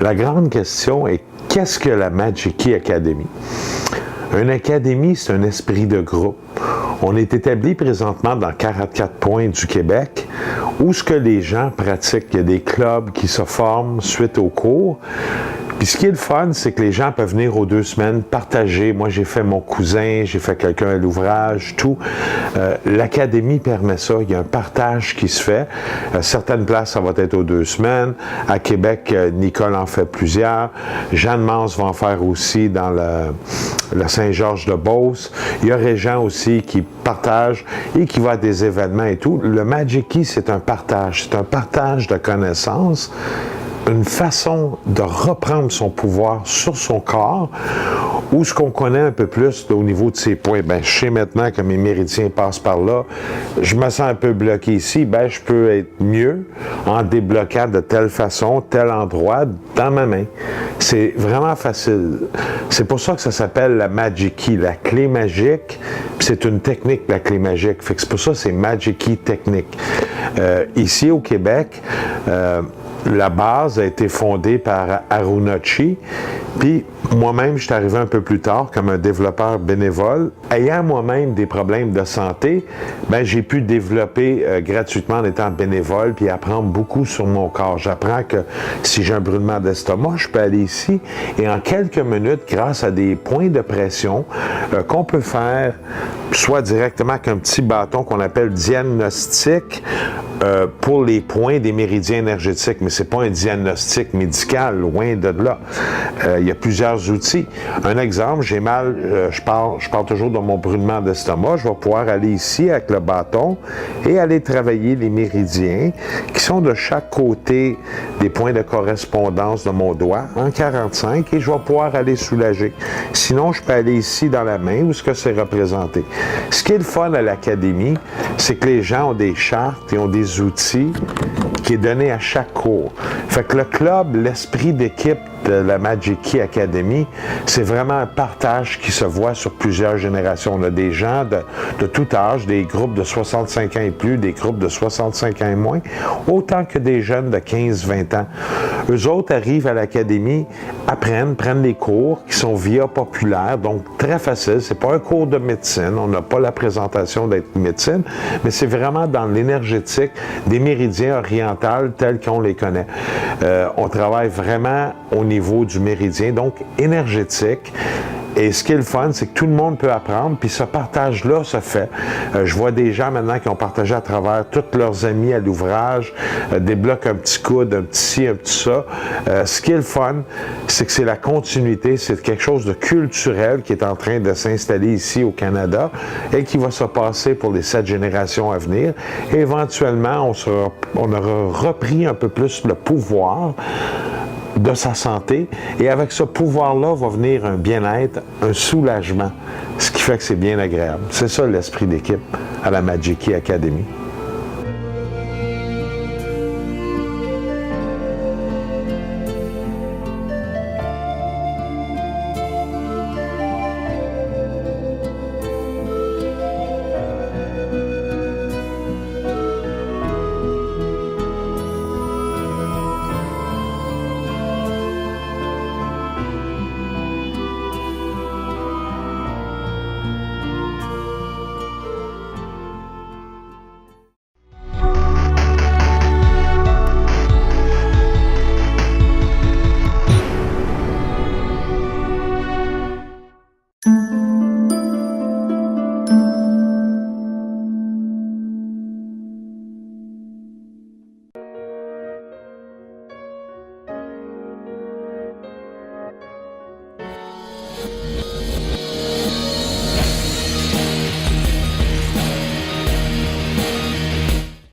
La grande question est, qu'est-ce que la Magic Key Academy? Une académie, c'est un esprit de groupe. On est établi présentement dans 44 points du Québec où ce que les gens pratiquent. Il y a des clubs qui se forment suite aux cours. Puis ce qui est le fun, c'est que les gens peuvent venir aux 2 semaines partager. Moi, j'ai fait mon cousin, j'ai fait quelqu'un à l'ouvrage, tout. L'académie permet ça. Il y a un partage qui se fait. Certaines places, ça va être aux 2 semaines. À Québec, Nicole en fait plusieurs. Jeanne Mance va en faire aussi dans le Saint-Georges-de-Beauce. Il y a Régent aussi qui partage et qui va à des événements et tout. Le Magic Key, c'est un partage. C'est un partage de connaissances, une façon de reprendre son pouvoir sur son corps, où ce qu'on connaît un peu plus au niveau de ses points. Ben, je sais maintenant que mes méridiens passent par là. Je me sens un peu bloqué ici. Ben, je peux être mieux en débloquant de telle façon, tel endroit, dans ma main. C'est vraiment facile. C'est pour ça que ça s'appelle la Magic Key, la clé magique. C'est une technique, la clé magique. Fait que c'est pour ça que c'est Magic Key technique. Ici au Québec, la base a été fondée par Arunochi, puis moi-même, je suis arrivé un peu plus tard comme un développeur bénévole. Ayant moi-même des problèmes de santé, ben, j'ai pu développer gratuitement en étant bénévole puis apprendre beaucoup sur mon corps. J'apprends que si j'ai un brûlement d'estomac, je peux aller ici et en quelques minutes, grâce à des points de pression qu'on peut faire, soit directement avec un petit bâton qu'on appelle diagnostic, pour les points des méridiens énergétiques, mais c'est pas un diagnostic médical, loin de là. Il y a plusieurs outils. Un exemple, j'ai mal, je parle toujours de mon brûlement d'estomac, je vais pouvoir aller ici avec le bâton et aller travailler les méridiens qui sont de chaque côté des points de correspondance de mon doigt en 45 et je vais pouvoir aller soulager. Sinon, je peux aller ici dans la main où ce que c'est représenté. Ce qui est le fun à l'académie, c'est que les gens ont des chartes et ont des outils qui est donné à chaque cours. Fait que le club, l'esprit d'équipe de la Magic Key Academy, c'est vraiment un partage qui se voit sur plusieurs générations. On a des gens de tout âge, des groupes de 65 ans et plus, des groupes de 65 ans et moins, autant que des jeunes de 15-20 ans. Eux autres arrivent à l'académie, apprennent, prennent les cours qui sont via populaire, donc très facile. C'est pas un cours de médecine, on n'a pas la présentation d'être médecine, mais c'est vraiment dans l'énergétique des méridiens orientaux tels qu'on les connaît. On travaille vraiment au niveau du méridien, donc énergétique. Et ce qui est le fun, c'est que tout le monde peut apprendre, puis ce partage-là se fait. Je vois des gens maintenant qui ont partagé à travers tous leurs amis à l'ouvrage, débloquent un petit coude, un petit ci, un petit ça. Ce qui est le fun, c'est que c'est la continuité, c'est quelque chose de culturel qui est en train de s'installer ici au Canada et qui va se passer pour les 7 générations à venir. Et éventuellement, on aura repris un peu plus le pouvoir de sa santé, et avec ce pouvoir-là va venir un bien-être, un soulagement, ce qui fait que c'est bien agréable. C'est ça l'esprit d'équipe à la Magic Key Academy.